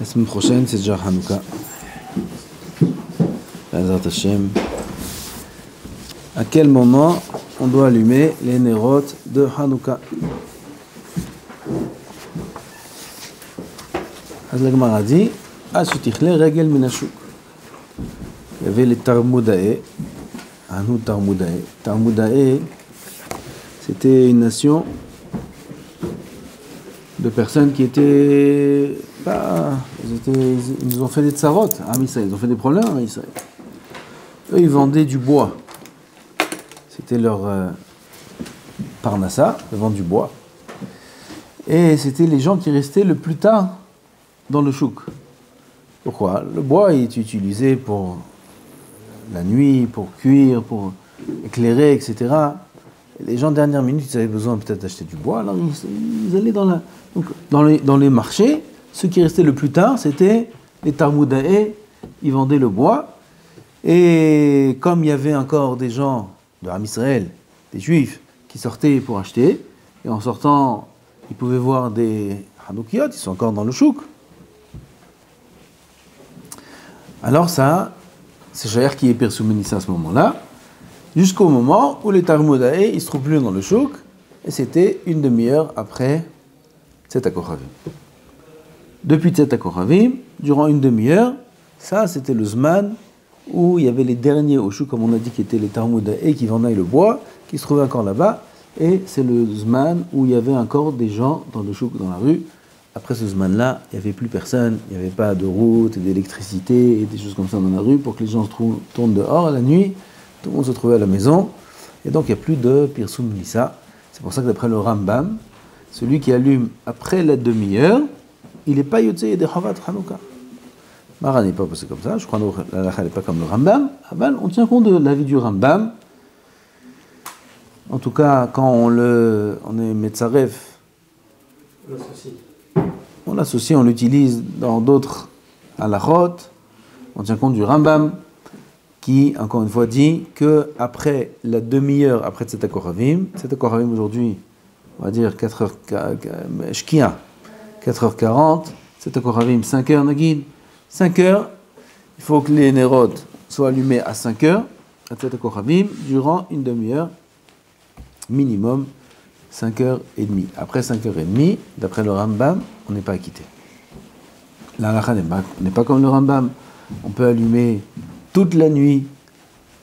La semaine prochaine, c'est déjà Hanouka. Bezrat Hashem. À quel moment on doit allumer les nérotes de Hanouka? La Gemara dit Ashutichle regel minashuk. Il y avait les Tarmudae. Hanou Tarmudae. Tarmudae, c'était une nation de personnes qui étaient. Ils nous ont fait des tsarot à Israël. Ils ont fait des problèmes à Israël. Eux, ils vendaient du bois. C'était leur parnassa, de vendre du bois. Et c'était les gens qui restaient le plus tard dans le chouk. Pourquoi? Le bois est utilisé pour la nuit, pour cuire, pour éclairer, etc. Et les gens, dernière minute, ils avaient besoin peut-être d'acheter du bois. Alors ils allaient dans les marchés. Ceux qui restaient le plus tard, c'était les Tarmudae. Ils vendaient le bois. Et comme il y avait encore des gens de Ham Israël, des Juifs, qui sortaient pour acheter, et en sortant, ils pouvaient voir des Hanoukiot, ils sont encore dans le chouk. Alors ça, c'est Shayer qui est Persoumenissa à ce moment-là, jusqu'au moment où les Tarmudae, ils se trouvent plus dans le chouk, et c'était une demi-heure après Tzet HaKochavim. Depuis Tzet HaKochavim, durant une demi-heure, ça c'était le Zman où il y avait les derniers au chouk, comme on a dit, qui étaient les Tarmudae, qui vendaient le bois, qui se trouvaient encore là-bas, et c'est le Zman où il y avait encore des gens dans le chouk, dans la rue. Après ce Zman-là, il n'y avait plus personne, il n'y avait pas de route, d'électricité, et des choses comme ça dans la rue, pour que les gens se tournent dehors la nuit, tout le monde se trouvait à la maison, et donc il n'y a plus de Pirsum Nissa. C'est pour ça que d'après le Rambam, celui qui allume après la demi-heure, il n'est pas Yotzei de Chavat Hanouka. Mara n'est pas passé comme ça, je crois que la halakha n'est pas comme le Rambam. On tient compte de l'avis du Rambam. En tout cas, quand on est Metzaref, on l'associe, on l'utilise dans d'autres halachot. On tient compte du Rambam, qui, encore une fois, dit que après la demi-heure, après Tzet HaKochavim aujourd'hui, on va dire 4h, Shkia, 4h40, Tzet HaKochavim, 5h, Nagid, 5h, il faut que les nérotes soient allumés à 5h, à Tzet HaKochavim, durant une demi-heure, minimum 5h30. Après 5h30, d'après le Rambam, on n'est pas acquitté. La halakha n'est pas comme le Rambam. On peut allumer toute la nuit.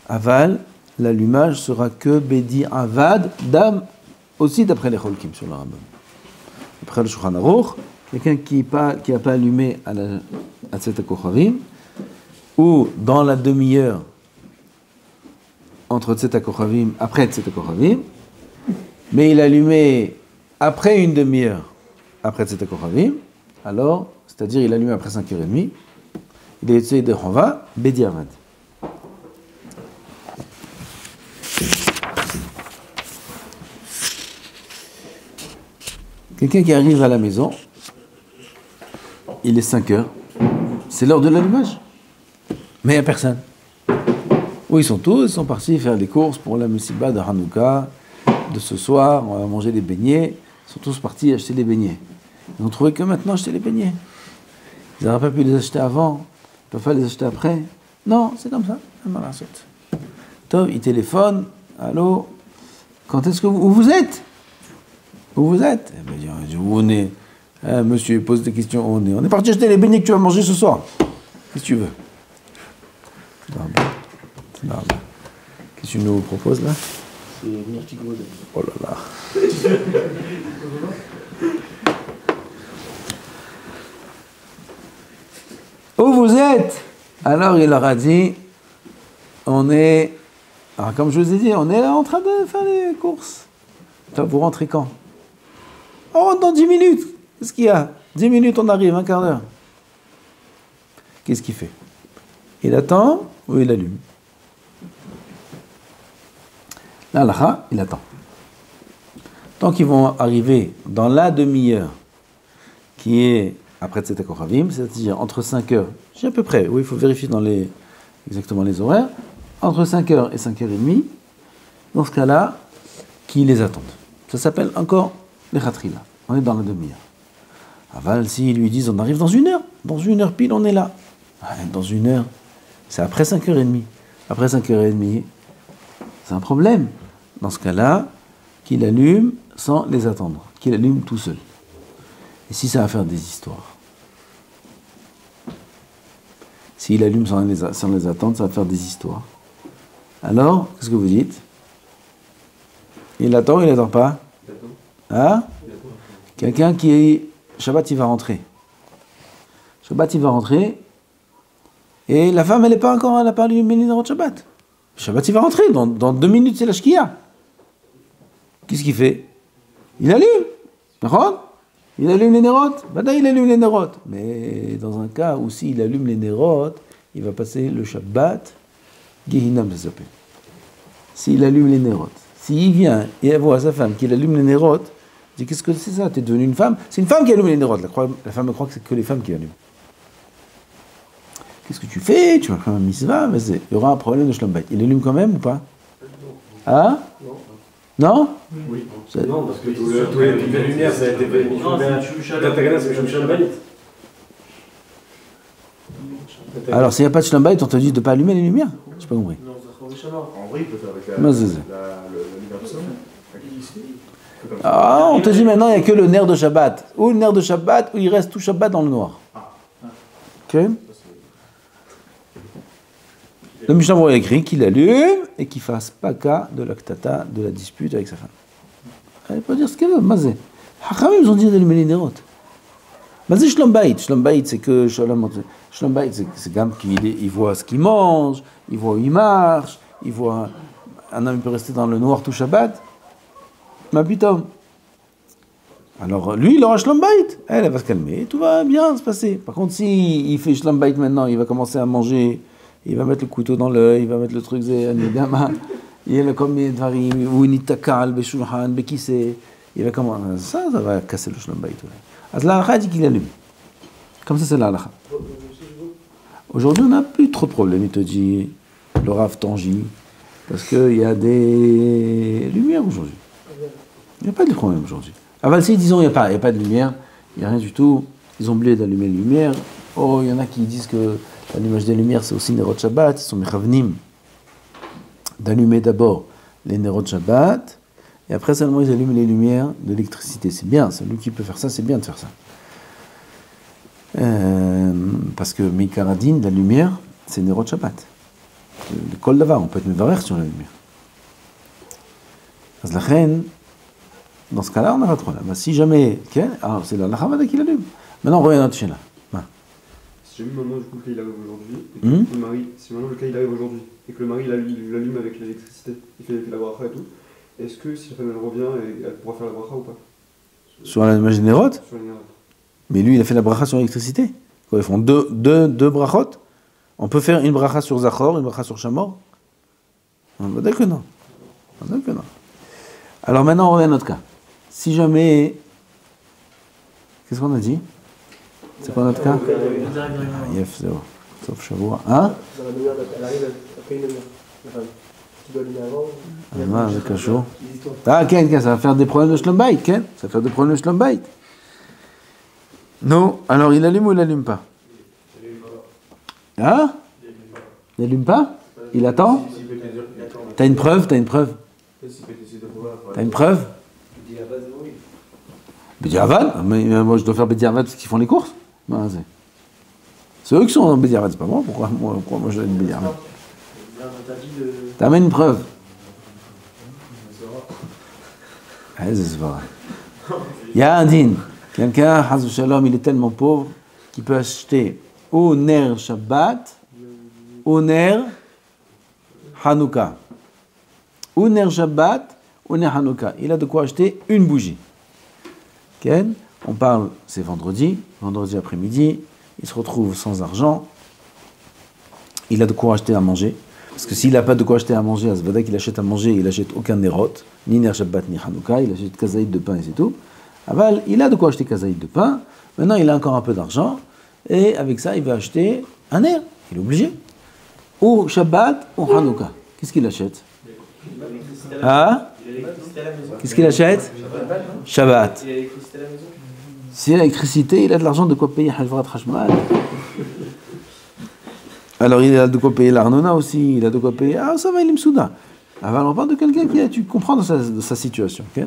Aval, l'allumage sera que Bedi Avad, Dam, aussi d'après les Cholkim sur le Rambam. Après le Shulchan Aruch, quelqu'un qui n'a pas allumé à Tzet HaKochavim, ou dans la demi-heure entre Tzet HaKochavim, après Tzet HaKochavim, mais il a allumé après une demi-heure après Tzet HaKochavim, alors, c'est-à-dire il a allumé après 5h30, il est Yotzei de Chova, Bedi Avad. Quelqu'un qui arrive à la maison, il est 5h, c'est l'heure de l'allumage, mais il n'y a personne. Où ils sont tous? Ils sont partis faire des courses pour la Messiba de Hanouka, de ce soir, on va manger des beignets. Ils sont tous partis acheter des beignets. Ils ont trouvé que maintenant acheter les beignets. Ils n'auraient pas pu les acheter avant, ils ne peuvent pas les acheter après. Non, c'est comme ça. Tom, il téléphone. Allô? Quand est-ce que où vous êtes? Où vous êtes? Eh bien, où on est? Monsieur pose des questions. Où on est? On est parti acheter les beignets que tu vas manger ce soir. Qu'est-ce que tu veux? Qu'est-ce que tu nous proposes là? C'est Myrti Gode. Oh là là. Où vous êtes? Alors il leur a dit, alors comme je vous ai dit, on est en train de faire les courses. Vous rentrez quand? On rentre dans 10 minutes. Qu'est-ce qu'il y a? 10 minutes, on arrive, un quart d'heure. Qu'est-ce qu'il fait? Il attend ou il allume? L'halakha, il attend. Tant qu'ils vont arriver dans la demi-heure qui est après Tzet HaKochavim, c'est-à-dire entre 5h, j'ai à peu près, oui, il faut vérifier exactement les horaires, entre 5h et 5h30, dans ce cas-là, qui les attendent. Ça s'appelle encore les Khatrila. On est dans la demi-heure. Aval, s'ils lui disent, on arrive dans 1 heure pile, on est là. Dans 1 heure, c'est après 5h30. Après 5h30, c'est un problème. Dans ce cas-là, qu'il allume sans les attendre, qu'il allume tout seul. Et si ça va faire des histoires, s'il allume sans les attendre, ça va faire des histoires. Alors, qu'est-ce que vous dites? Il attend ou il n'attend pas? Hein? Quelqu'un qui est... Shabbat, il va rentrer. Shabbat, il va rentrer. Et la femme, elle n'a pas allumé les nérotes Shabbat. Shabbat, il va rentrer. Dans 2 minutes, c'est la shkia. Qu'est-ce qu'il fait? Il allume. D'accord? Il allume les nérotes. Bada, il allume les nérotes. Mais dans un cas où s'il allume les nérotes, il va passer le Shabbat. Gehinam, ça s'appelle. S'il allume les nérotes. S'il vient et voit sa femme qu'il allume les nérotes, il dit, qu'est-ce que c'est ça? T'es devenue une femme? C'est une femme qui allume les nérotes. La femme croit que c'est que les femmes qui allument. Qu'est-ce que tu fais? Tu vas faire un mitzvah? Il y aura un problème de shlom bayit. Il allume quand même ou pas? Hein? Non? Oui. Non, parce que tous les lumières, ça a été fait. Non, c'est shlom bayit. Alors, s'il n'y a pas de shlom bayit, on te dit de ne pas allumer les lumières? Je n'ai pas compris. En vrai, il peut faire avec le on te dit maintenant, il n'y a que le nerf de Shabbat. Ou le nerf de Shabbat, ou il reste tout Shabbat dans le noir. Ok? Le Mishnah a écrit qu'il allume et qu'il fasse pas cas de l'actata, de la dispute avec sa femme. Elle peut dire ce qu'elle veut. Mazé. Hachamim, ils ont dit d'allumer les nérotes. Mazé Shlom Bayit. Shlom Bayit, c'est que Shlom Bayit, c'est quand même qu'il voit ce qu'il mange, il voit où il marche, il voit. Un homme peut rester dans le noir tout Shabbat. Ma putain. Alors lui, il aura Shlom Bayit. Elle va se calmer, tout va bien se passer. Par contre, si il fait Shlom Bayit maintenant, il va commencer à manger. Il va mettre le couteau dans l'œil, il va mettre le truc, il va comme ou il takal, beshulhan, bekissé, il va commencer. Ça va casser le shlom bayit. Alors la halakha dit qu'il allume. Comme ça, c'est la halakha. Aujourd'hui, on n'a plus trop de problèmes. Il te dit, le Rav Tangi, parce qu'il y a des lumières aujourd'hui. Il n'y a pas de problème aujourd'hui. À Valsé, disons, il n'y a pas de lumière, il n'y a rien du tout. Ils ont oublié d'allumer les lumières. Oh, il y en a qui disent que l'allumage des lumières, c'est aussi Nerot Shabbat. Ils sont mechavnim d'allumer d'abord les Nerot Shabbat, et après seulement ils allument les lumières de l'électricité. C'est bien, celui qui peut faire ça, c'est bien de faire ça. Parce que Mikaradin, la lumière, c'est Nerot Shabbat. Le kol davar, on peut être mevarer sur la lumière. Az lachen, dans ce cas-là, on n'a pas de problème. Si jamais, alors c'est la lachavada qui l'allume. Maintenant, on revient à notre chaîne là. Si jamais maintenant le cas il arrive aujourd'hui, et que le mari, si maintenant le cas il arrive aujourd'hui, et que le mari l'allume avec l'électricité, il fait la bracha et tout, est-ce que si la femme elle revient, elle pourra faire la bracha ou pas? Sur l'allumage des nérotes? Sur les nérotes. Mais lui il a fait la bracha sur l'électricité. Quoi, ils font deux brachot? On peut faire une bracha sur Zachor, une bracha sur Shamor? On va dire que non. Alors maintenant on revient à notre cas. Si jamais... Qu'est-ce qu'on a dit? C'est quoi notre cas? Yef, c'est bon. Sauf Shavua. Hein? Elle arrive après 1 heure. La femme. Tu dois allumer avant. Avec un chaud. Ah, ça va faire des problèmes de Shlom Bayit, ça va faire des problèmes de Shlom Bayit. Non, alors il allume ou il n'allume pas? Hein? Il n'allume pas? Il attend? T'as une preuve? T'as une preuve? Bediavad? Mais moi je dois faire Bediavad parce qu'ils font les courses. C'est eux qui sont en Bediavad, c'est pas moi. Pourquoi moi je dois être Bediavad? T'amènes une preuve. C'est vrai. Il y a un din. Quelqu'un, Hazou Shalom, il est tellement pauvre qu'il peut acheter au ner Shabbat, au ner Hanouka. Au ner Shabbat, au ner Hanouka. Il a de quoi acheter une bougie. Ken, on parle, c'est vendredi après-midi, il se retrouve sans argent, il a de quoi acheter à manger, parce que s'il n'a pas de quoi acheter à manger, à Zvada qu'il achète à manger, il n'achète aucun Nerot, ni Ner Shabbat ni Hanouka, il achète kazaïd de pain et c'est tout. Aval, il a de quoi acheter kazaïd de pain, maintenant il a encore un peu d'argent, et avec ça il va acheter un Ner, il est obligé. Ou Shabbat ou Hanouka. Qu'est-ce qu'il achète? Qu'est-ce qu'il achète? Shabbat. S'il a l'électricité, il a de l'argent de quoi payer Hajvarat Hashmal. Alors il a de quoi payer l'Arnona aussi, il a de quoi payer. Ah, ça va, il est Msouda. Alors on parle de quelqu'un qui a, tu comprends de sa situation. Okay?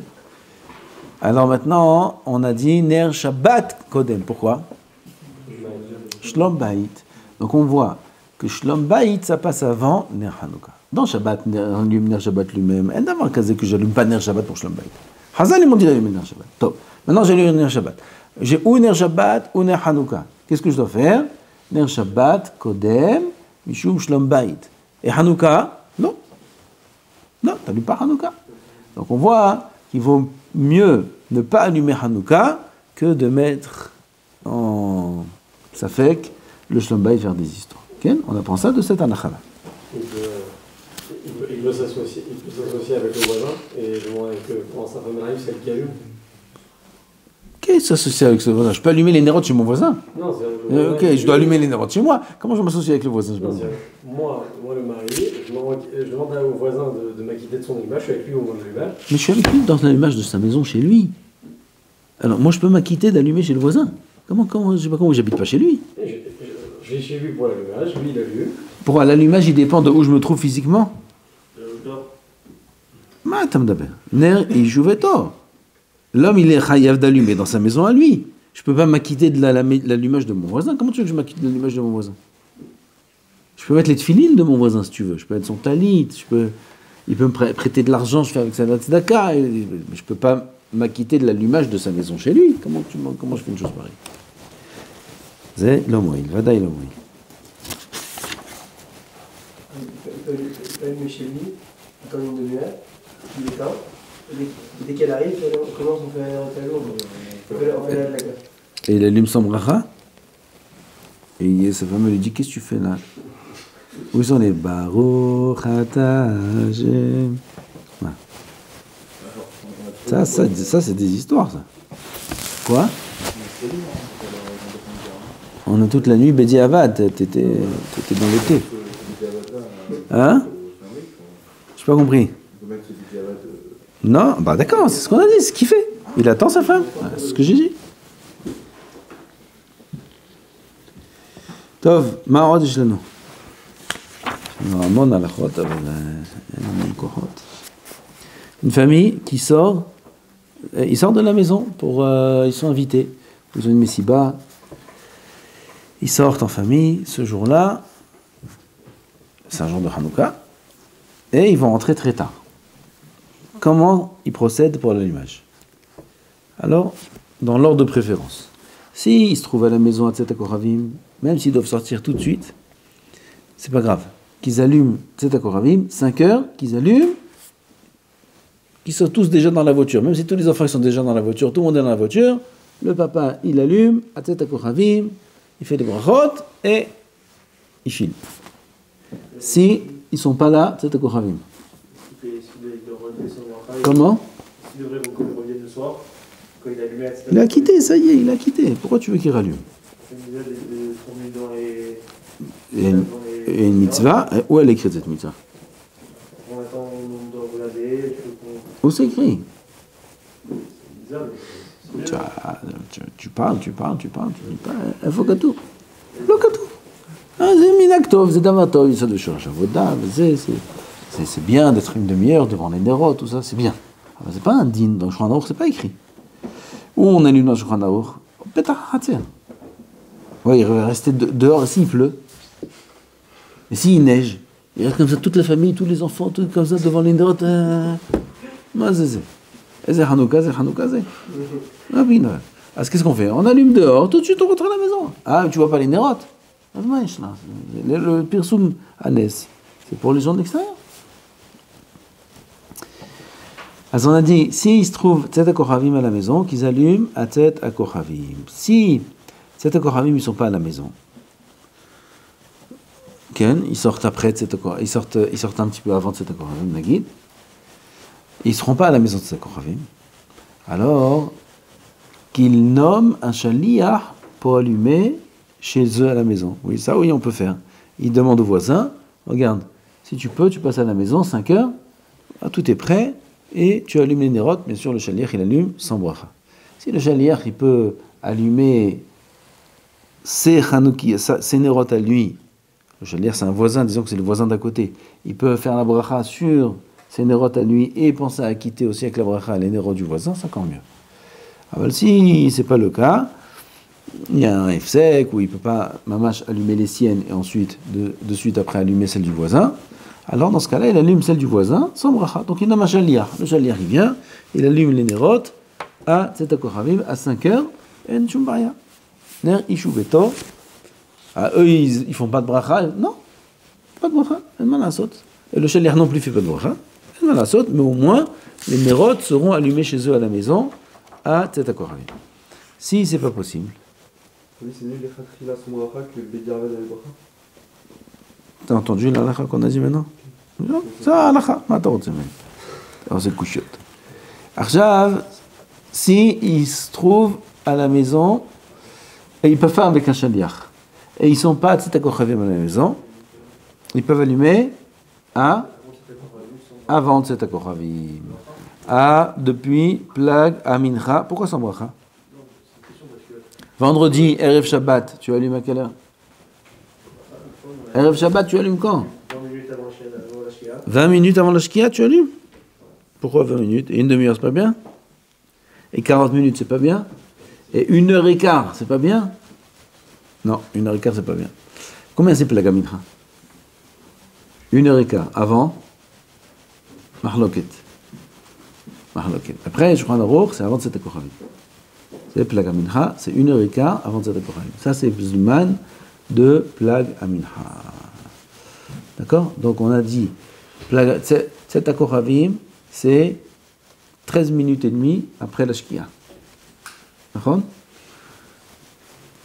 Alors maintenant, on a dit Ner Shabbat Kodem. Pourquoi? Shlom Bayit. Donc on voit que Shlom Bayit, ça passe avant Ner Hanouka. Dans Shabbat, on allume Ner Shabbat lui-même. Elle n'a pas casé que j'allume pas Ner Shabbat pour Shlom Bayit. Hazal, ils m'ont dit d'allumer Ner Shabbat. Top. Maintenant, j'allume Ner Shabbat. J'ai ou Ner Shabbat ou Ner Hanouka. Qu'est-ce que je dois faire? Ner Shabbat Kodem, Mishum Shlom Bayit. Et Hanouka? Non. Non, tu n'allumes pas Hanouka. Donc on voit qu'il vaut mieux ne pas allumer Hanouka que de mettre en Safek le Shlom Bayit vers des histoires. Okay? On apprend ça de cette anachala. Il peut s'associer avec le voisin et demander comment sa femme arrive, c'est elle qui allume. Qu'est-ce qui s'associe avec ce voisin? Je peux allumer les nérotes chez mon voisin? Non, c'est un ok, je dois allumer les nérotes chez moi. Comment je m'associe avec le voisin? Moi, le mari, je demande au voisin de m'acquitter de son allumage, je suis avec lui au moment de l'allumage. Mais je suis avec lui dans l'allumage de sa maison chez lui. Alors moi je peux m'acquitter d'allumer chez le voisin? Comment je sais pas comment, j'habite pas chez lui. Je vais chez lui pour l'allumage, lui il allume. Pour l'allumage, il dépend de où je me trouve physiquement. L'homme, il est chayav d'allumer dans sa maison à lui. Je peux pas m'acquitter de l'allumage de mon voisin. Comment tu veux que je m'acquitte de l'allumage de mon voisin? Je peux mettre les tefilines de mon voisin si tu veux. Je peux mettre son talit. Il peut me prêter de l'argent, je fais avec sa tzedaka. Mais je peux pas m'acquitter de l'allumage de sa maison chez lui. Comment je fais une chose pareille? C'est l'homoïl. Vadaï l'homoïl. Il peut allumer chez lui, attendre une demi-heure, il éteint, et dès qu'elle arrive, on commence, on fait un jour, on fait la classe. Et il allume son bracha, et sa femme lui dit, qu'est-ce que tu fais là? Où sont les Baruch Ata Hashem? Ça c'est des histoires, ça. Quoi? On a toute la nuit, Bedi Avad, t'étais dans l'été. Hein? J'ai pas compris. Non, bah d'accord, c'est ce qu'on a dit, c'est ce qu'il fait. Il attend sa femme. C'est ce que j'ai dit. Tov, ma'od ishlanu. Normalement, on a la chot, une famille qui sort, ils sortent de la maison ils sont invités. Ils ont une messiba. Ils sortent en famille ce jour-là. C'est un jour de Hanouka. Et ils vont rentrer très tard. Comment ils procèdent pour l'allumage? Alors, dans l'ordre de préférence. S'ils se trouvent à la maison à Tzet HaKoravim, même s'ils doivent sortir tout de suite, c'est pas grave. Qu'ils allument Tzet HaKoravim, 5 heures, qu'ils allument, qu'ils sont tous déjà dans la voiture. Même si tous les enfants sont déjà dans la voiture, tout le monde est dans la voiture, le papa, il allume à Tzet HaKoravim, il fait des brachot et il file. Si ils sont pas là, Tzet HaKoravim. Comment? Il devrait revenir le soir, quand il a allumé. Il a quitté, ça y est, il a quitté. Pourquoi tu veux qu'il rallume? Il y a une mitzvah. Où elle est écrite cette mitzvah? On attend, on doit regarder. Où c'est écrit? C'est bizarre. Tu parles, tu dis pas. Il faut que tout. C'est minaktov, c'est davatov, ça de chercher avoda, c'est bien d'être une demi-heure devant les nérotes, tout ça, c'est bien. C'est pas un din dans le Shulchan Aruch, c'est pas écrit. Où on allume dans le Shulchan Aruch, ouais, il va rester dehors s'il pleut. Et s'il neige, il reste comme ça toute la famille, tous les enfants, tout comme ça devant les nérotes. C'est Hanouka. Alors qu'est-ce qu'on fait? On allume dehors, tout de suite on rentre à la maison. Ah, tu vois pas les nérotes? Le Pirsum Anes, c'est pour les gens de l'extérieur. Alors on a dit, s'il se trouve Tzet HaKoravim à la maison, qu'ils allument à Tzet HaKoravim. Si Tzet HaKoravim ils sont pas à la maison, ils sortent après Tzet HaKoravim, ils sortent un petit peu avant Tzet HaKoravim, Nagid. Ils seront pas à la maison de Tzet HaKoravim. Alors qu'ils nomment un shaliach pour allumer chez eux à la maison. Oui, ça, oui, on peut faire. Ils demandent au voisin, regarde, si tu peux, tu passes à la maison, 5 heures, tout est prêt, et tu allumes les nérotes. Bien sûr, le shaliach, il allume sans bracha. Si le shaliach, il peut allumer ses Hanouki, ses Nerot à lui, je veux dire, c'est un voisin, disons que c'est le voisin d'à côté, il peut faire la bracha sur ses Nerot à lui et penser à quitter aussi avec la bracha les Nerot du voisin, c'est encore mieux. Alors, si c'est pas le cas, il y a un F-sec où il ne peut pas, mamash, allumer les siennes et ensuite, de suite après, allumer celle du voisin. Alors, dans ce cas-là, il allume celle du voisin sans bracha. Donc, il nomme un shaliach. Le shaliach, il vient, il allume les Nerot à Tzeta Koravim à 5h, et Nchumbaya. Ner Ishu Beto. Eux, ils font pas de bracha. Non, pas de bracha. Et le shaliach non plus fait pas de bracha. Mais au moins, les Nerot seront allumés chez eux à la maison à Tzeta Koravim. Si c'est pas possible. Oui, c'est mieux les khatri là son bracha que le bédiarvel avec bracha. T'as entendu l'alacha qu'on a dit maintenant? Non, c'est l'alacha. Attends, c'est le couchot. Arjav, si ils se trouvent à la maison et ils peuvent faire avec un shaliach et ils sont pas à Tzeta Kochavim à la maison, ils peuvent allumer avant Tzeta Kochavim. Depuis Plag à Mincha. Pourquoi sans bracha? Vendredi, Erev Shabbat, tu allumes à quelle heure? Erev Shabbat, tu allumes quand? 20 minutes avant la Shkia. 20 minutes avant la Shkia, tu allumes? Pourquoi 20 minutes? Et une demi-heure, c'est pas bien? Et 40 minutes, c'est pas bien? Et 1h15, c'est pas bien? Non, 1h15, c'est pas bien. Combien c'est Plag à Mincha? 1h15. Avant? Mahloket. Après, je crois en c'est avant Tzeta Kochavim. C'est Plag Amincha, c'est 1h15 avant Tzeta Kochavim. Ça, c'est Zman de Plag Amincha. D'accord? Donc, on a dit, Tzeta Kochavim, c'est 13 minutes et demie après la Shkia. D'accord?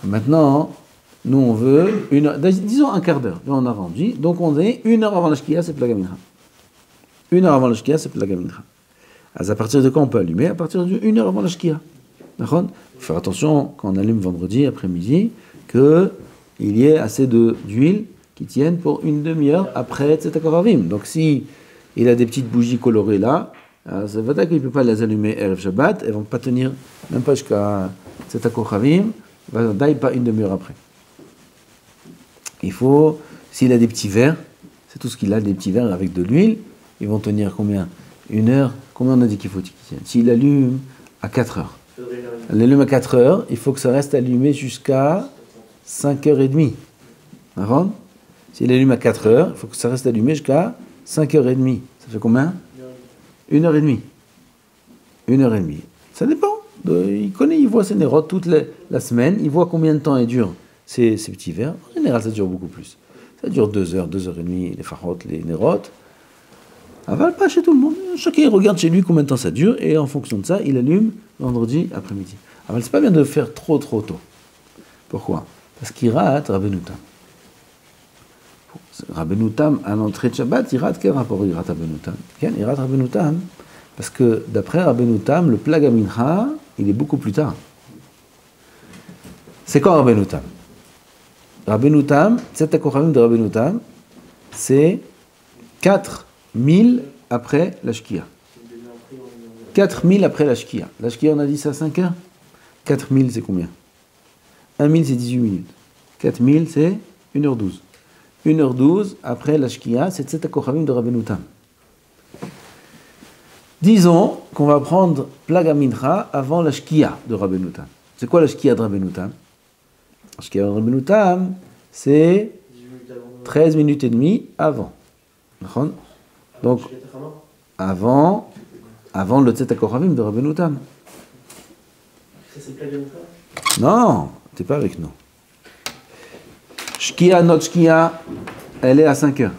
Maintenant, nous, on veut disons un quart d'heure. Là, on a rendu. Donc, on dit 1 heure avant la Shkia, c'est Plag Amincha. 1 heure avant la Shkia, c'est Plag Amincha. À partir de quand on peut allumer? À partir de 1 heure avant la Shkia. D'accord? Il faut faire attention quand on allume vendredi après-midi qu'il y ait assez d'huile qui tienne pour une demi-heure après Tzeta Kochavim. Donc si il a des petites bougies colorées là, ça veut dire qu'il ne peut pas les allumer Erev Shabbat, elles ne vont pas tenir même pas jusqu'à Tzeta Kochavim, pas une demi-heure après. Il faut, s'il a des petits verres, c'est tout ce qu'il a, des petits verres avec de l'huile, ils vont tenir combien? 1 heure? Combien on a dit qu'il faut qu'ils tiennent? S'il allume à 4 heures. Il allume à 4 heures, il faut que ça reste allumé jusqu'à 5h30. D'accord? S'il allume à 4 heures, il faut que ça reste allumé jusqu'à 5h30. Ça fait combien? 1h30. 1h30. Ça dépend. Il connaît, il voit ses nérotes toute la semaine, il voit combien de temps il dure ces petits verres. En général, ça dure beaucoup plus. Ça dure 2 heures, 2h30, les farotes, les nérotes. Aval pas chez tout le monde. Chacun regarde chez lui combien de temps ça dure et en fonction de ça, il allume vendredi après-midi. Aval, c'est pas bien de faire trop tôt. Pourquoi? Parce qu'il rate Rabbeinu Tam. Rabbeinu Tam, à l'entrée de Shabbat, il rate quel rapport? Il rate Rabbeinu Tam. Il rate Rabbeinu Tam parce que d'après Rabbeinu Tam, le Plag Amincha, il est beaucoup plus tard. C'est quand Rabbeinu Tam? Rabbeinu Tam, Tzeta Kochavim de Rabbeinu Tam, c'est 4000 après la Shkia. 4000 après la Shkia. La Shkia, on a dit ça à 5 heures. 4000, c'est combien? 1000, c'est 18 minutes. 4000, c'est 1h12. 1h12 après la Shkia, c'est Tzeta Kochavim de Rabbeinu Tam. Disons qu'on va prendre Plag Amincha avant la Shkia de Rabbeinu Tam. C'est quoi la Shkia de Rabbeinu Tam? La Shkia de Rabbeinu Tam, c'est 13 minutes et demie avant. Donc, avant le Tzeta Kochavim de Rabbeinu Tam. Ça, c'est Plag Amincha? Non, t'es pas avec nous. Shkia, notre Shkia, elle est à 5 heures.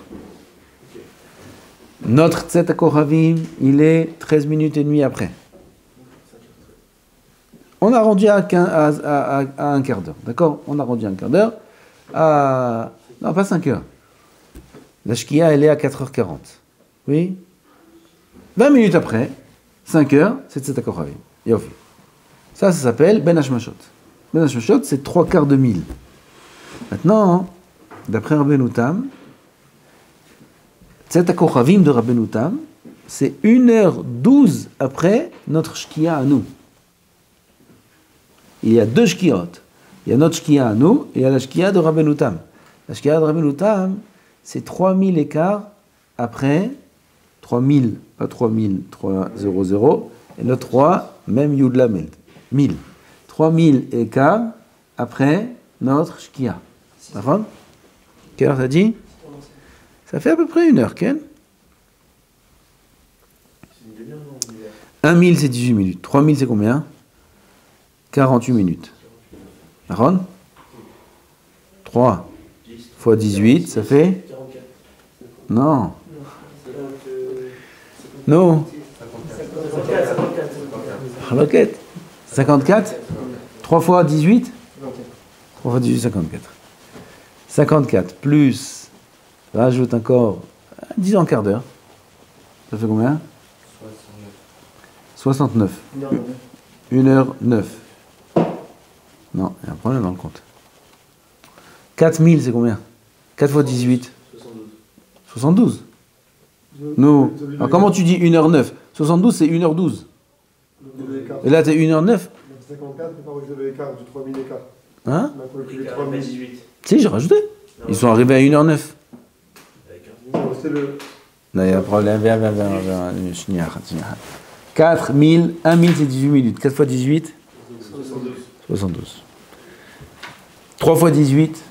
Notre Tzeta Kochavim, il est 13 minutes et demie après. On a rendu à un quart d'heure, d'accord? On a rendu à un quart d'heure à... Non, pas 5 heures. La Shkia, elle est à 4h40. Oui? 20 minutes après, 5 heures, c'est Tzeta Kochavim. Yofi. Ça s'appelle Ben Hashmashot. Ben Hashmashot, c'est 3/4 de mille. Maintenant, d'après Rabbeinu Tam, Tzeta Kochavim de Rabbeinu Tam, c'est 1h12 après notre Shkia à nous. il y a deux shkiot. Il y a notre shkia à nous et il y a la shkia de Rabbeinu Tam. La shkia de Rabbeinu Tam, c'est 3000 écarts après 3000, pas 3000, 300, et le 3, même Yud Lamed, 1000. 3000 écarts après notre shkia. D'accord? Quelle heure t'as dit? Ça fait à peu près 1 heure, Ken? 1000 c'est 18 minutes. 3000 c'est combien? 48 minutes. D'accord? 3 fois 18, ça fait? Non. Non. 54. 3 fois 18? 3 fois 18, 54. 54 plus, rajoute encore, disons un quart d'heure. Ça fait combien? 69. 1h09. Non, il y a un problème dans le compte. 4000, c'est combien? 4 fois 18? 72. Non. Alors comment tu dis 1h09? 72, c'est 1h12. Et là, c'est 1h09. 54, mais pas vous avez l'écart du 3000 écart. Hein? On a calculé 3000. Si, j'ai rajouté. Ils sont arrivés à 1h09. C'est le. Là, il y a un problème. Viens. 4000, 1000, c'est 18 minutes. 4 fois 18? 72. 3 fois 18?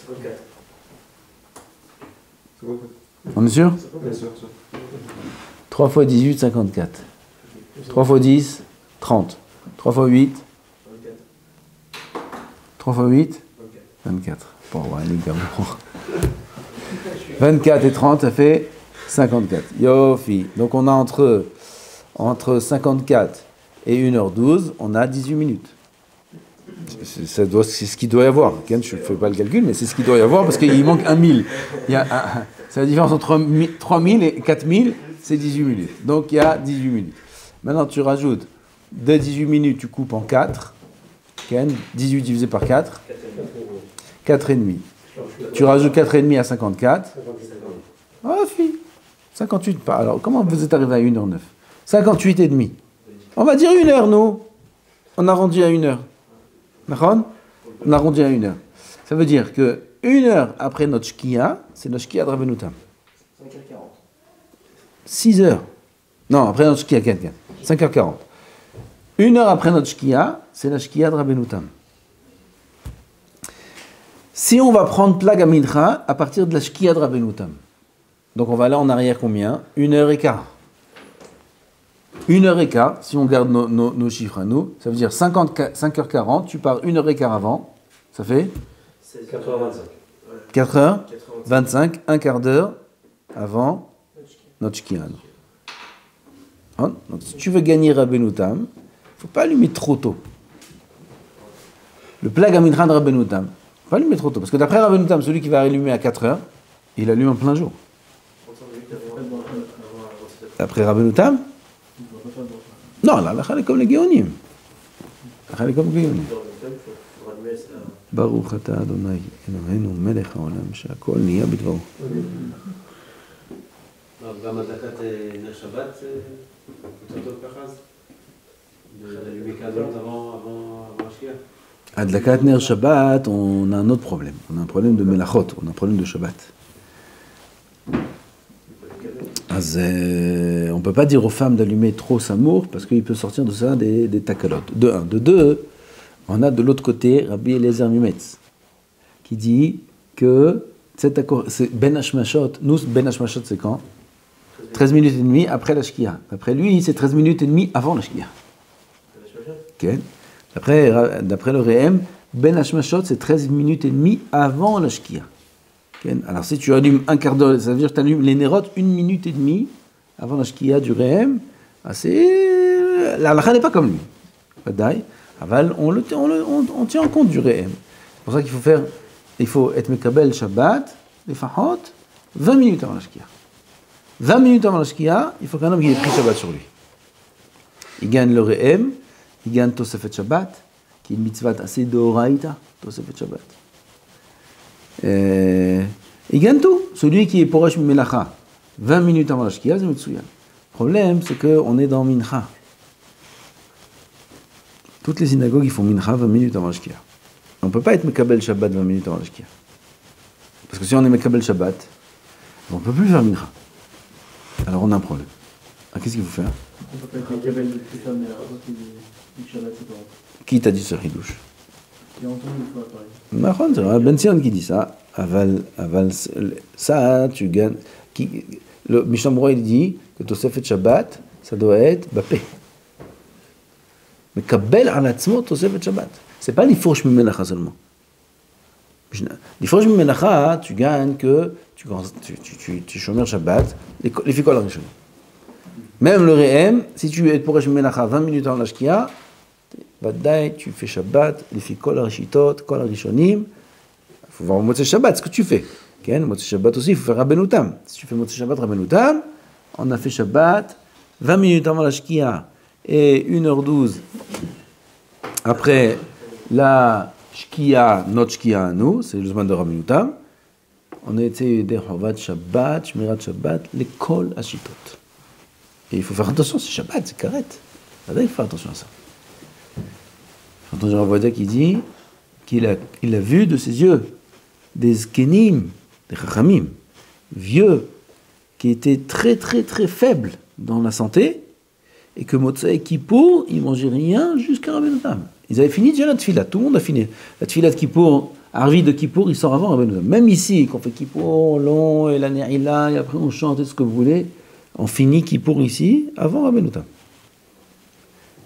54. On est sûr? Bien sûr. 3 fois 18, 54. 3 fois 10, 30. 3 fois 8? 3 fois 8? 24. Bon, ouais, les gars, bon. 24 et 30, ça fait 54. Yofi. Donc on a entre 54 et 1h12, on a 18 minutes. C'est ce qu'il doit y avoir. Ken, je ne fais pas le calcul, mais c'est ce qu'il doit y avoir parce qu'il manque 1000. C'est la différence entre 3000 et 4000, c'est 18 minutes. Donc il y a 18 minutes. Maintenant, tu rajoutes de 18 minutes, tu coupes en 4. Ken, 18 divisé par 4. 4,5. Tu rajoutes 4,5 à 54. Ah, fille. 58. Alors, comment vous êtes arrivé à 1h09? 58,5. On va dire 1 heure, nous. On arrondit à 1 heure. D'accord? On arrondit à 1 heure. Ça veut dire que 1 heure après notre shkia, c'est notre shkia de Rabbeinu Tam. 5h40. 6 heures. Non, après notre shkia, 5h40. 1 heure après notre shkia, c'est la shkia de Rabbeinu Tam. Si on va prendre Plag Amidra à partir de la shkia de Rabbeinu Tam, donc on va aller en arrière combien? 1h15. 1h15, si on garde nos chiffres à nous, ça veut dire 5h40, tu pars 1h15 avant, ça fait 4h25. 4h25, un quart d'heure avant notre shkia. Donc si tu veux gagner Rabbeinu Tam, il ne faut pas allumer trop tôt. Le Plag Amidra de Rabbeinu Tam, pas allumer trop tôt, parce que d'après Rabbeinu Tam, celui qui va allumer à 4h, il allume en plein jour. D'après Rabbeinu Tam? Non, là, c'est comme les Géonim. C'est comme les Géonim. Baruch ata Adonai, Eloheinu melech haolam, שהכל נהיה בדברו. גם הדלקת נר שבת, יותר טוב ככה אז? d'allumer 15 minutes avant השקיעה? Adlakat Ner Shabbat, on a un autre problème. On a un problème de Melachot, on a un problème de Shabbat. On ne peut pas dire aux femmes d'allumer trop Samour parce qu'il peut sortir de ça des takalotes. De un. De deux, on a de l'autre côté Rabbi Eliezer Mimetz qui dit que c'est Ben Hashmashot. Nous, Ben Hashmashot, c'est quand? 13 minutes et demie après la Shkia. D'après lui, c'est 13 minutes et demie avant la Shkia. Okay. D'après le Rehem, Ben Hashmashot, c'est 13 minutes et demie avant la Shkia. Okay. Alors si tu allumes un quart d'heure, ça veut dire que tu allumes les nérotes 1 minute et demie avant la Shkia du Rehem. La halakha n'est pas comme lui. On tient en compte du Rehem. C'est pour ça qu'il faut être Mekabel Shabbat, les Fahot, 20 minutes avant la Shkia. 20 minutes avant la Shkia, il faut qu'un homme ait pris Shabbat sur lui. Il gagne le Rehem, il gagne Tosefet Shabbat, qui est une mitzvah assez d'Oraïta, Tosefet Shabbat. Il gagne tout. Celui qui est Poresh Melacha, 20 minutes avant la Shkia, c'est Mitsuya. Le problème, c'est qu'on est dans Mincha. toutes les synagogues, ils font mincha 20 minutes avant la shkia. On ne peut pas être Mekabel Shabbat 20 minutes avant la shkia. Parce que si on est Mekabel Shabbat, on ne peut plus faire mincha. Alors on a un problème. Ah, qu'est-ce qu'il faut faire? On peut pas être un cabal de plus faire, mais alors, qui dit Shabbat, c'est pas vrai. Qui t'a dit ce ridouche? J'ai entendu une fois pareil. Mahon, c'est vrai, Ben Sion qui dit ça. Aval, ça, tu gagnes. Le Mishnah Berurah, il dit que Tosefet Shabbat, ça doit être Bapé. Mais Kabel Alatzmo Tosefet Shabbat. C'est pas l'Ifrosh Mimelacha seulement. L'Ifrosh Mimelacha, tu gagnes que tu chômeurs Shabbat, les Fikol Rishonim. Même le Re'em, si tu es pour Mimelacha 20 minutes avant la Shkia, Badaï, tu fais Shabbat, les Fikol Rishitot, Kol Rishonim. Il faut voir Motzei Shabbat, ce que tu fais. Motzei Shabbat aussi, il faut faire Rabbeinu Tam. Si tu fais Motzei Shabbat, Rabbeinu Tam, on a fait Shabbat, 20 minutes avant la Shkia et 1h12 après la Shkia, notre Shkia à nous, c'est le Zman de Rabbeinu Tam. On a été des Chovat Shabbat, Shmirat Shabbat, l'école à Shitot. Et il faut faire attention, c'est Shabbat, c'est Karet. Il faut faire attention à ça. J'ai entendu Rav Ovadia qui dit qu'il a vu de ses yeux des Zkenim, des Chachamim, vieux, qui étaient très très très faibles dans la santé, et que Motzei Kippour, ils mangeaient rien jusqu'à Rabbeinu Tam. Ils avaient fini déjà la tefila, tout le monde a fini. La tefila de Kippour, Arvi de Kippour, il sort avant Rabbeinu Tam. Même ici, quand on fait Kippour long, et la Ne'ila, et après on chante, et ce que vous voulez, on finit Kippour ici, avant Rabbeinu Tam.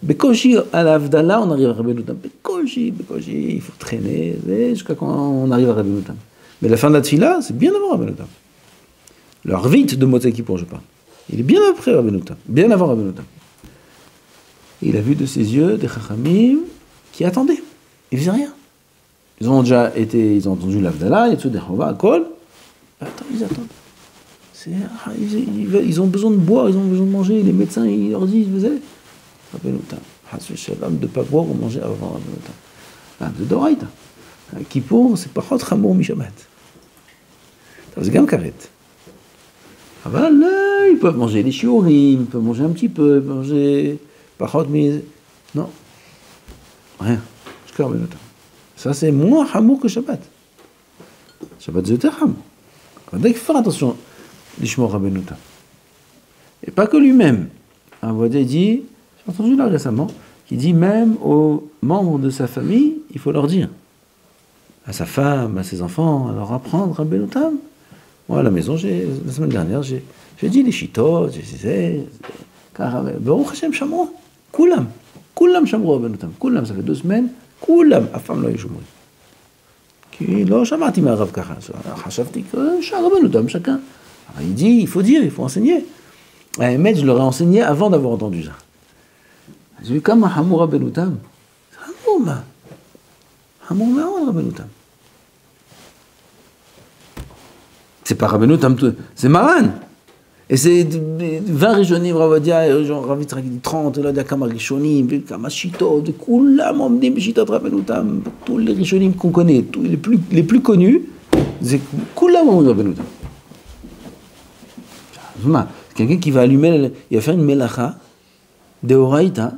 Bekoshi, à l'Avdallah, on arrive à Rabbeinu Tam. Bekoshi, il faut traîner, jusqu'à quand on arrive à Rabbeinu Tam. Mais la fin de la tefila, c'est bien avant Rabbeinu Tam. Le Arvit de Motzei Kippour, je parle. Il est bien après Rabbeinu Tam, bien avant Rabbeinu Tam. Il a vu de ses yeux des Chachamim qui attendaient. Ils faisaient rien. Ils ont entendu l'Avdallah, et tout des Chova, à Kol. Attends, ils attendent. Ils ont besoin de boire, ils ont besoin de manger. Les médecins, ils leur disent, vous savez, Rabbeinu Tam, Hassu Shalom, de ne pas boire ou manger avant Rabbeinu Tam. De Doraïta. Kippour, c'est pas Chot Chamour Mishabat. C'est Gam Karet. Ah ben là, ils peuvent manger les shiurim, ils peuvent manger un petit peu, ils peuvent manger parot, mais non, rien, jusqu'à Rabbeinu Tam. Ça c'est moins hamour que Shabbat. Shabbat c'est hamour. Il faut faire attention, l'ishmor Rabbeinu Tam. Et pas que lui-même. Un Vodia dit, j'ai entendu là récemment, qui dit même aux membres de sa famille, il faut leur dire, à sa femme, à ses enfants, à leur apprendre Rabbeinu Tam. Moi, à la maison, la semaine dernière, j'ai dit les chitot, j'ai dit, Baruch Hashem Shamro, Kulam Shamro Rabbeinu Tam, Kulam, ça fait 2 semaines, Kulam, afam lo yishumri. Qui, לא שמעתי מהרב ככה, חשבתי שהרבנו תם, chacun. Il dit, il faut dire, il faut enseigner. האמת, je leur ai enseigné avant d'avoir entendu ça. J'ai vu כמה חמור רבנו תם. חמור מה? חמור מאוד רבנו תם. C'est pas Rabbeinu Tam, c'est Maran. Et c'est 20 Rishonim, Rav Ovadia, genre Rav Yitzhak, 30, là, il y a Kama Rishonim, Kama Shitot, Koulam, Omdim, Shitot, Rabbeinu Tam, tous les Rishonim qu'on connaît, tous les plus connus, c'est Koulam, Omdim, Rabbeinu Tam. Quelqu'un qui va allumer, il va faire une melacha, de Oraïta,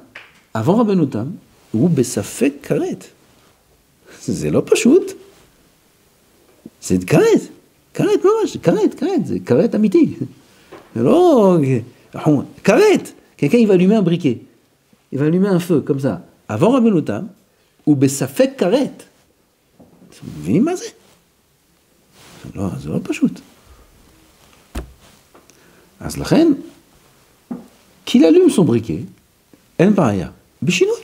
avant Rabbeinu Tam, ou Besafek Karet. C'est là pas shoot. C'est de Karet. Karet, ממש, זה karet אמיתי. זה לא... karet. Quelqu'un, il va allumer un briquet. Il va allumer un feu, comme ça. avant Rabbeinu Tam, ou בספק karet. אתם מבינים מה זה? זה לא פשוט. אז לכן, qu'il allume son briquet, אין בעיה. בשינוי.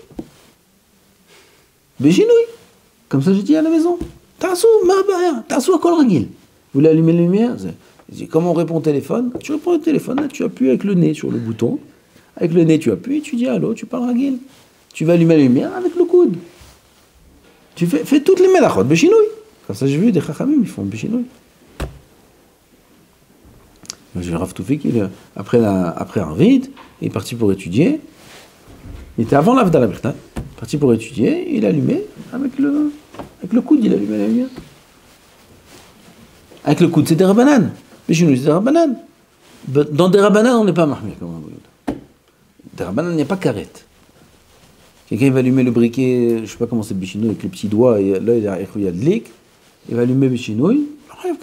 Comme ça, j'ai dit à la maison. תעשו, מה הבעיה? תעשו הכל רגיל. Vous voulez allumer la lumière? Comment on répond au téléphone? Tu réponds au téléphone, là, tu appuies avec le nez sur le bouton. Avec le nez, tu appuies, tu dis allô, tu parles ragil. Tu vas allumer la lumière avec le coude. Tu fais toutes les melachot, béchinouille. Comme ça, j'ai vu des chachamim, ils font béchinouille. J'ai Rav Toufik, après Arvid, il est parti pour étudier. Il était avant l'Avdallah Birtan. Parti pour étudier, il allumait avec le coude, il allumait la lumière. Avec le coude, c'est des rabanan. Mais chez nous, c'est des rabanan. Dans des rabanan, on n'est pas mahmir comme Rabbeinu Tam. Des rabanan, il n'y a pas karet. Quelqu'un il va allumer le briquet, je sais pas comment c'est Béchinouille, avec les petits doigts, et là il y a de lick, il va allumer Béchinouille, c'est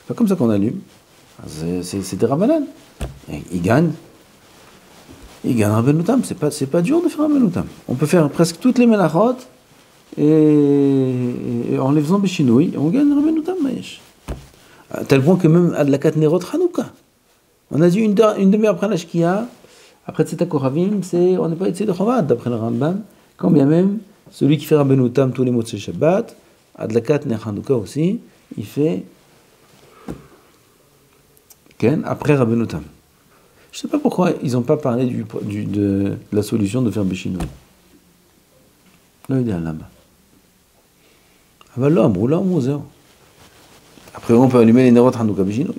pas comme ça qu'on allume. C'est des Rabbanan. Il gagne Rabbeinu Tam. C'est pas dur de faire Rabbeinu Tam. On peut faire presque toutes les melachot et en les faisant Béchinouille, on gagne Rabbeinu Tam. À tel point que même Adlakat Nerot Hanouka. On a dit une demi-heure après la Shkia, après Tzeta Koravim, on n'est pas été de Chovat, d'après le Rambam, quand bien même, celui qui fait Rabbeinu Tam tous les mots de Shabbat, Adlakat Ner Hanouka aussi, il fait après Rabbeinu Tam. Je ne sais pas pourquoi ils n'ont pas parlé de la solution de faire Béchinouille. Là, il est là-bas. Après, on peut allumer les Nerot Hanouka Béchinouille.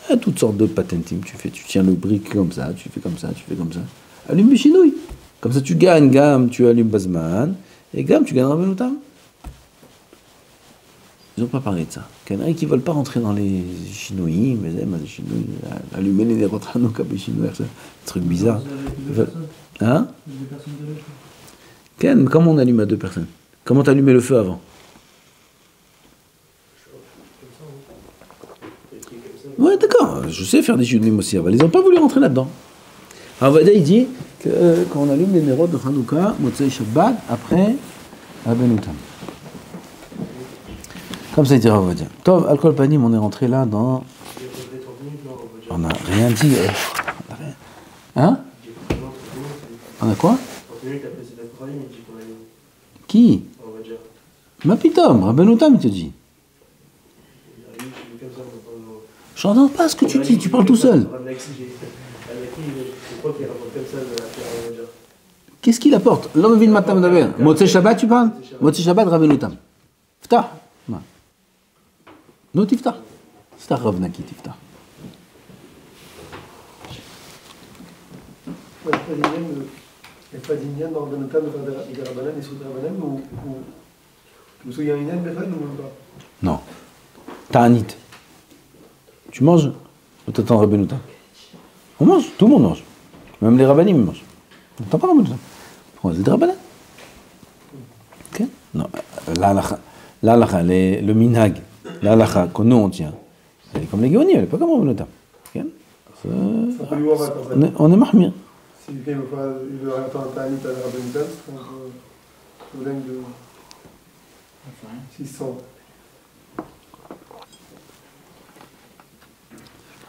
Il y a toutes sortes de patentim. Tu tiens le brick comme ça, tu fais comme ça, tu fais comme ça. Allume Béchinouille. Comme ça, tu gagnes Gam, tu allumes Bazman, et Gam, tu gagnes Rabbeinu Tam. Ils n'ont pas parlé de ça. Il y en a qui ne veulent pas rentrer dans les chinouïs, mais les chinouïs, allumer les Nerot Hanouka Béchinouille, c'est un truc bizarre. Hein? Ken, comment on allume à 2 personnes? Comment tu allumais le feu avant? Ouais, d'accord, je sais faire des chinouïs aussi. Ils n'ont pas voulu rentrer là-dedans. Alors, Vada, il dit que quand on allume les Nerot de Hanouka, Motzei Shabbat, après Rabbeinu Tam. Comme ça, il dira, on va dire. Tov, Alcool Panim, on est rentré là dans. On n'a rien dit. On a rien. Hein? On a quoi? Qui? Ma pitom, Rabbeinu Tam, il te dit. Je n'entends pas ce que tu dis, tu parles tout seul. Qu'est-ce qu'il apporte? L'homme vit le matin d'Aver. Motzei Shabbat, tu parles? Motzei Shabbat, Rabbeinu Tam. Ftah. Non, Tiftah. C'est un Rav Naki, Tiftah. Il n'y a pas d'Inyan dans Rabbeinu Tam de faire des Rabbanan et sous Rabbanan ou il y a un Inyan, mais ou pas? Non. Ta'anit. Tu manges ou t'attends Rabbeinu Tam? On mange, tout le monde mange. Même les Rabbanim mangent. On t'entend pas Rabbeinu Tam. On dit des Rabbanan. Ok? Non. L'alacha, le minhag. L'alacha, que nous on tient, elle est comme les Géonim, elle n'est pas comme Rabbeinu Tam. On est mahmir. Si quelqu'un veut attendre un ta'anit à Rabbeinu Tam, c'est un problème de 600.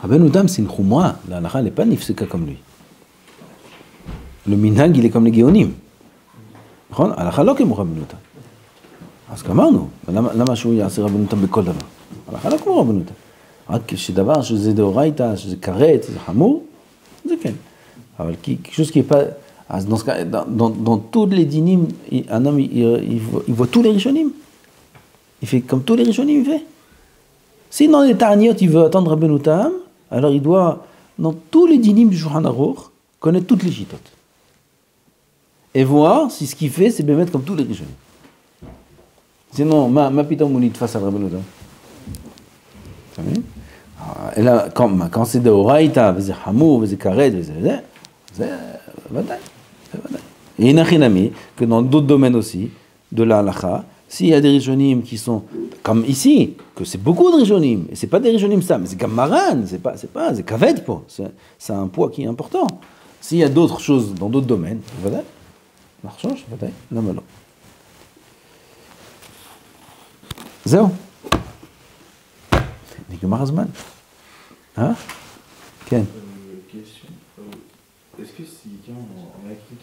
Rabbeinu Tam, c'est une choumra. L'alacha, elle n'est pas nifseka comme lui. Le minhag, il est comme les Géonim. L'alacha, לא כמו Rabbeinu Tam. אז אמרנו, למה שהוא יעשה רבנו תם בכל דבר? הלכה לא כמו רבנו תם. רק שדבר שזה דאורייתא, שזה כרת, שזה חמור, זה כן. אבל quelque chose qui est pas... אז dans tous les dinim, un homme, il voit tous les rishonim. Il fait comme tous les rishonim, il fait. Si dans les ta'aniot, il veut attendre Rabbeinu Tam, alors il doit, dans tous les dinim du Shulchan Aruch, connaître toutes les shitot. Et voir si ce qu'il fait, c'est bien mettre comme tous les rishonim. Sinon, ma pitom mounit face à Rabbeinu Tam. Et là, quand c'est de Horaïta, c'est Hamour, c'est Karet, c'est Vadaï. Et Inachinami, que dans d'autres domaines aussi, de la halacha, s'il y a des rishonim qui sont, comme ici, que c'est beaucoup de rishonim, et c'est pas des rishonim ça, mais c'est comme Maran, c'est Kavet, c'est un poids qui est important. S'il y a d'autres choses dans d'autres domaines, Vadaï, marchons, Vadaï, non, mais non. זהו. נגמר הזמן. כן. Question. Est-ce que si quelqu'un en a qui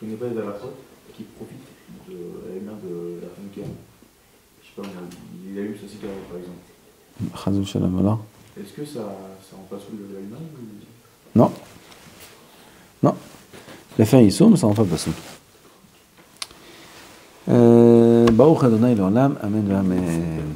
connaît pas les halachot, qui profite de la main de la femme qui a, je sais pas, il a eu sa cigarette par exemple. Chazou shalom alors. Est-ce que ça remplace le l'allemand ou... Non. Non. Les faits ils sont, mais ça rend pas passou. Baruch Adonai l'olam, amen, amen.